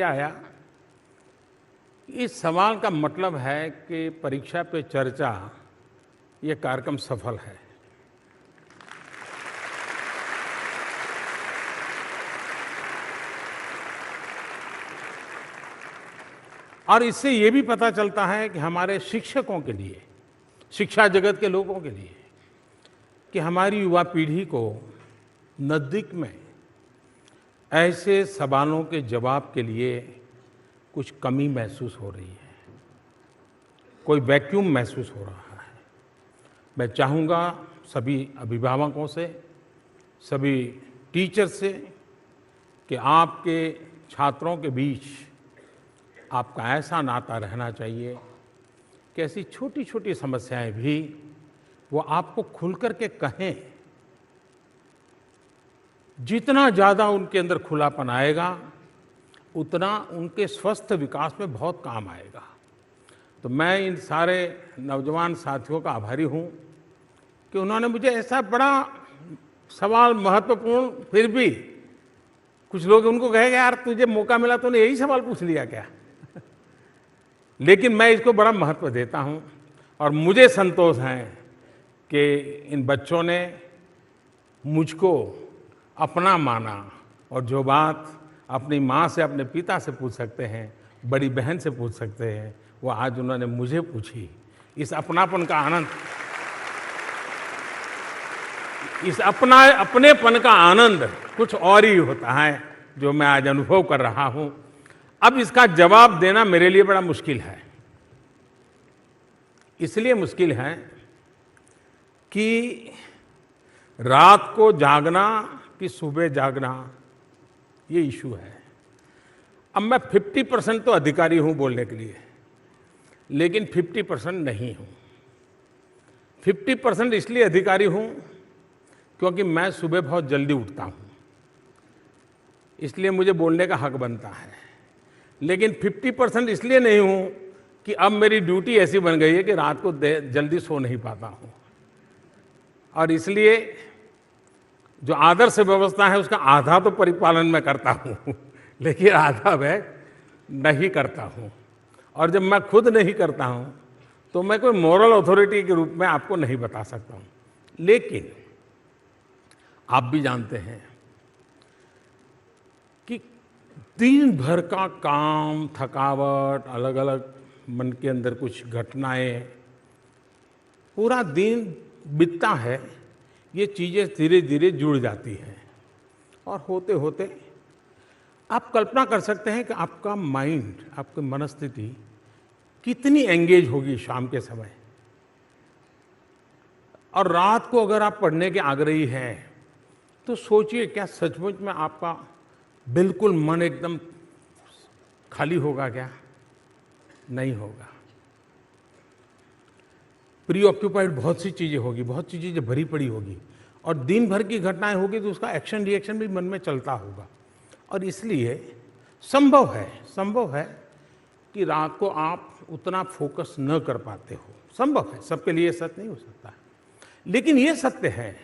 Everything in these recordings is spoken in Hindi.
आया। इस सवाल का मतलब है कि परीक्षा पे चर्चा ये कार्यक्रम सफल है। और इससे ये भी पता चलता है कि हमारे शिक्षकों के लिए, शिक्षा जगत के लोगों के लिए, कि हमारी युवा पीढ़ी को नज़दीक में ऐसे सवालों के जवाब के लिए कुछ कमी महसूस हो रही है, कोई वैक्यूम महसूस हो रहा है। मैं चाहूँगा सभी अभिभावकों से, सभी टीचर से कि आपके छात्रों के बीच आपका ऐसा नाता रहना चाहिए कि ऐसी छोटी छोटी समस्याएं भी वो आपको खुल कर के कहें। जितना ज़्यादा उनके अंदर खुलापन आएगा उतना उनके स्वस्थ विकास में बहुत काम आएगा। तो मैं इन सारे नौजवान साथियों का आभारी हूँ कि उन्होंने मुझे ऐसा बड़ा सवाल, महत्वपूर्ण, फिर भी कुछ लोग उनको कहेंगे यार तुझे मौका मिला तूने यही सवाल पूछ लिया क्या। लेकिन मैं इसको बड़ा महत्व देता हूँ और मुझे संतोष है कि इन बच्चों ने मुझको अपना माना और जो बात अपनी माँ से, अपने पिता से पूछ सकते हैं, बड़ी बहन से पूछ सकते हैं, वो आज उन्होंने मुझे पूछी। इस अपनापन का आनंद, इस अपनेपन का आनंद कुछ और ही होता है जो मैं आज अनुभव कर रहा हूँ। अब इसका जवाब देना मेरे लिए बड़ा मुश्किल है। इसलिए मुश्किल है कि रात को जागना कि सुबह जागना, ये इशू है। अब मैं 50% तो अधिकारी हूँ बोलने के लिए, लेकिन 50% नहीं हूँ। 50% इसलिए अधिकारी हूँ क्योंकि मैं सुबह बहुत जल्दी उठता हूँ, इसलिए मुझे बोलने का हक बनता है। लेकिन 50% इसलिए नहीं हूँ कि अब मेरी ड्यूटी ऐसी बन गई है कि रात को जल्दी सो नहीं पाता हूँ, और इसलिए जो आदर्श व्यवस्था है उसका आधा तो परिपालन मैं करता हूँ, लेकिन आधा मैं नहीं करता हूँ। और जब मैं खुद नहीं करता हूँ तो मैं कोई मॉरल अथॉरिटी के रूप में आपको नहीं बता सकता हूँ। लेकिन आप भी जानते हैं कि दिन भर का काम, थकावट, अलग अलग मन के अंदर कुछ घटनाएं, पूरा दिन बीतता है, ये चीज़ें धीरे धीरे जुड़ जाती हैं और होते होते आप कल्पना कर सकते हैं कि आपका माइंड, आपकी मनस्थिति कितनी एंगेज होगी शाम के समय। और रात को अगर आप पढ़ने के आग्रही हैं तो सोचिए क्या सचमुच में आपका बिल्कुल मन एकदम खाली होगा क्या? नहीं होगा। प्री ऑक्यूपाइड बहुत सी चीज़ें होगी, बहुत सी चीज़ें भरी पड़ी होगी, और दिन भर की घटनाएं होगी तो उसका एक्शन रिएक्शन भी मन में चलता होगा। और इसलिए संभव है कि रात को आप उतना फोकस न कर पाते हो। संभव है, सबके लिए सत्य नहीं हो सकता है, लेकिन ये सत्य है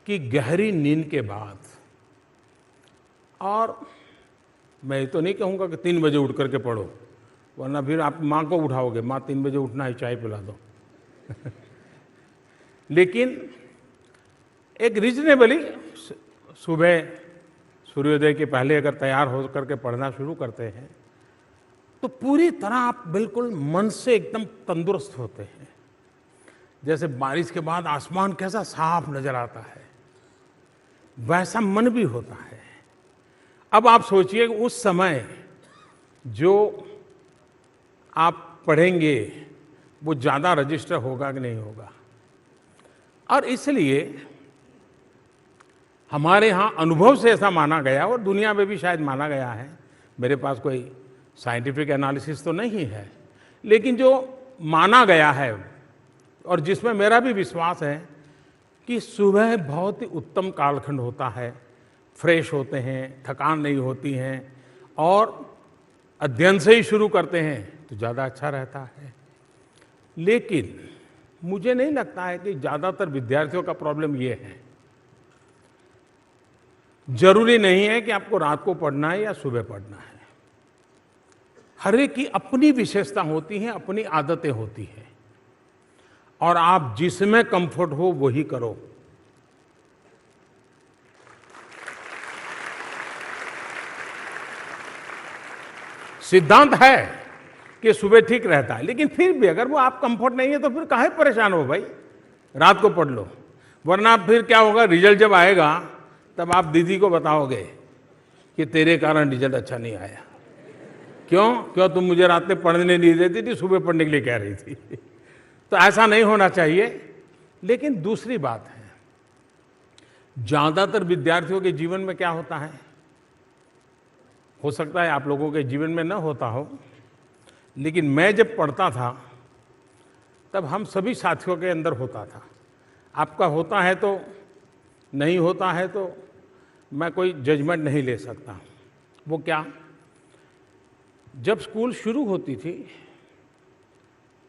कि गहरी नींद के बाद, और मैं तो नहीं कहूँगा कि 3 बजे उठ करके पढ़ो, वरना फिर आप माँ को उठाओगे, माँ 3 बजे उठना है, चाय पिला दो। लेकिन एक रीजनेबली सुबह सूर्योदय के पहले अगर तैयार हो करके पढ़ना शुरू करते हैं तो पूरी तरह आप बिल्कुल मन से एकदम तंदुरुस्त होते हैं। जैसे बारिश के बाद आसमान कैसा साफ नजर आता है, वैसा मन भी होता है। अब आप सोचिए उस समय जो आप पढ़ेंगे वो ज़्यादा रजिस्टर होगा कि नहीं होगा। और इसलिए हमारे यहाँ अनुभव से ऐसा माना गया, और दुनिया में भी शायद माना गया है, मेरे पास कोई साइंटिफिक एनालिसिस तो नहीं है, लेकिन जो माना गया है और जिसमें मेरा भी विश्वास है कि सुबह बहुत ही उत्तम कालखंड होता है। फ्रेश होते हैं, थकान नहीं होती हैं, और अध्ययन से ही शुरू करते हैं तो ज़्यादा अच्छा रहता है। लेकिन मुझे नहीं लगता है कि ज़्यादातर विद्यार्थियों का प्रॉब्लम ये है। जरूरी नहीं है कि आपको रात को पढ़ना है या सुबह पढ़ना है। हर एक की अपनी विशेषता होती है, अपनी आदतें होती हैं, और आप जिसमें कंफर्ट हो वही करो। सिद्धांत है कि सुबह ठीक रहता है, लेकिन फिर भी अगर वो आप कंफर्ट नहीं है तो फिर काहे परेशान हो भाई, रात को पढ़ लो। वरना फिर क्या होगा, रिजल्ट जब आएगा तब आप दीदी को बताओगे कि तेरे कारण रिजल्ट अच्छा नहीं आया। क्यों तुम मुझे रात में पढ़ने नहीं देती थी, सुबह पढ़ने के लिए कह रही थी। तो ऐसा नहीं होना चाहिए। लेकिन दूसरी बात है, ज्यादातर विद्यार्थियों के जीवन में क्या होता है, हो सकता है आप लोगों के जीवन में न होता हो, लेकिन मैं जब पढ़ता था तब हम सभी साथियों के अंदर होता था। आपका होता है तो, नहीं होता है तो मैं कोई जजमेंट नहीं ले सकता। वो क्या, जब स्कूल शुरू होती थी,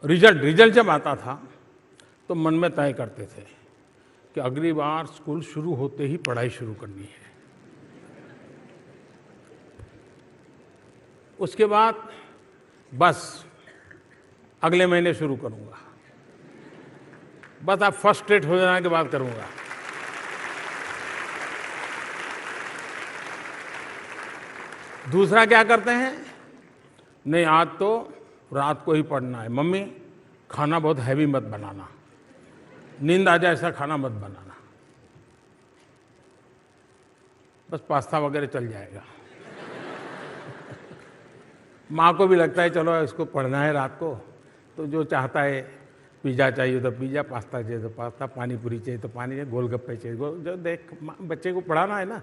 रिजल्ट जब आता था तो मन में तय करते थे कि अगली बार स्कूल शुरू होते ही पढ़ाई शुरू करनी है। उसके बाद बस अगले महीने शुरू करूंगा, बस आप फर्स्ट रेट हो जाने के बाद करूंगा। दूसरा क्या करते हैं, नहीं आज तो रात को ही पढ़ना है, मम्मी खाना बहुत हैवी मत बनाना, नींद आ जाए ऐसा खाना मत बनाना, बस पास्ता वगैरह चल जाएगा। माँ को भी लगता है चलो इसको पढ़ना है रात को, तो जो चाहता है पिज़्ज़ा चाहिए तो पिज़्ज़ा, पास्ता चाहिए तो पास्ता, पानी पूरी चाहिए तो पानी चाहिए, गोलगप्पे चाहिए जो देख बच्चे को पढ़ाना है ना,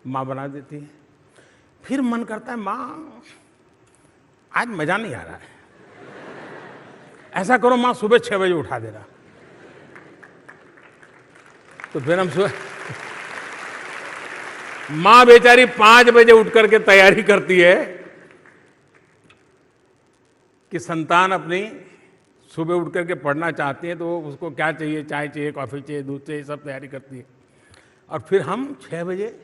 माँ बना देती है। फिर मन करता है माँ आज मज़ा नहीं आ रहा है, ऐसा करो माँ सुबह 6 बजे उठा देना। तो फिर हम सुबह माँ बेचारी 5 बजे उठ करके तैयारी करती है कि संतान अपनी सुबह उठ करके पढ़ना चाहती है, तो उसको क्या चाहिए, चाय चाहिए, कॉफ़ी चाहिए, दूध चाहिए, सब तैयारी करती है। और फिर हम 6 बजे,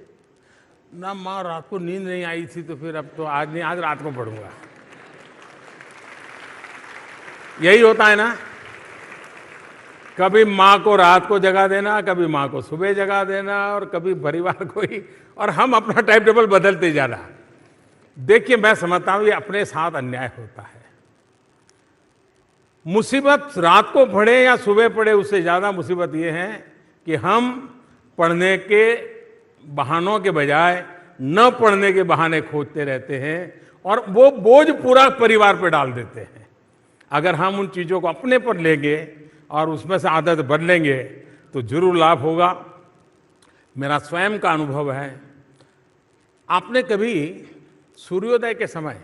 ना माँ रात को नींद नहीं आई थी तो फिर अब तो आज नहीं, आज रात को पढ़ूंगा। यही होता है ना, कभी माँ को रात को जगा देना, कभी माँ को सुबह जगा देना, और कभी परिवार को ही, और हम अपना टाइम टेबल बदलते जाना। देखिए मैं समझता हूँ ये अपने साथ अन्याय होता है। मुसीबत रात को पढ़े या सुबह पढ़े, उससे ज़्यादा मुसीबत ये है कि हम पढ़ने के बहानों के बजाय न पढ़ने के बहाने खोजते रहते हैं, और वो बोझ पूरा परिवार पर डाल देते हैं। अगर हम उन चीज़ों को अपने पर लेंगे और उसमें से आदत बदलेंगे तो जरूर लाभ होगा। मेरा स्वयं का अनुभव है, आपने कभी सूर्योदय के समय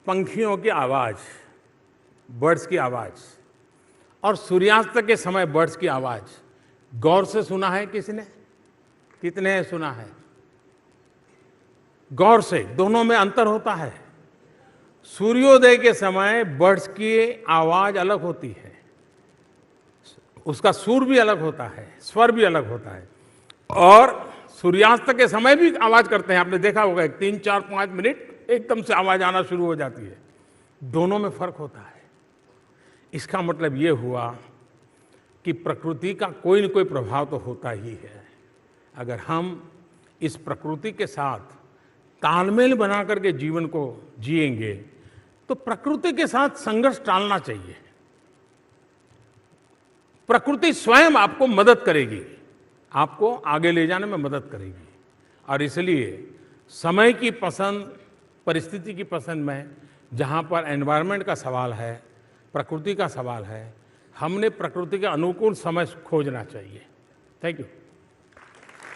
पंखियों की आवाज़, बर्ड्स की आवाज़, और सूर्यास्त के समय बर्ड्स की आवाज़ गौर से सुना है किसी ने? कितने ने सुना है? गौर से, दोनों में अंतर होता है। सूर्योदय के समय बर्ड्स की आवाज़ अलग होती है, उसका सुर भी अलग होता है, स्वर भी अलग होता है, और सूर्यास्त के समय भी आवाज़ करते हैं। आपने देखा होगा 3, 4, 5 मिनट एकदम से आवाज़ आना शुरू हो जाती है। दोनों में फर्क होता है। इसका मतलब ये हुआ कि प्रकृति का कोई न कोई प्रभाव तो होता ही है। अगर हम इस प्रकृति के साथ तालमेल बना करके जीवन को जिएंगे तो प्रकृति के साथ संघर्ष टालना चाहिए। प्रकृति स्वयं आपको मदद करेगी, आपको आगे ले जाने में मदद करेगी। और इसलिए समय की पसंद, परिस्थिति की पसंद में, जहाँ पर एनवायरनमेंट का सवाल है, प्रकृति का सवाल है, हमने प्रकृति के अनुकूल समय खोजना चाहिए। Thank you.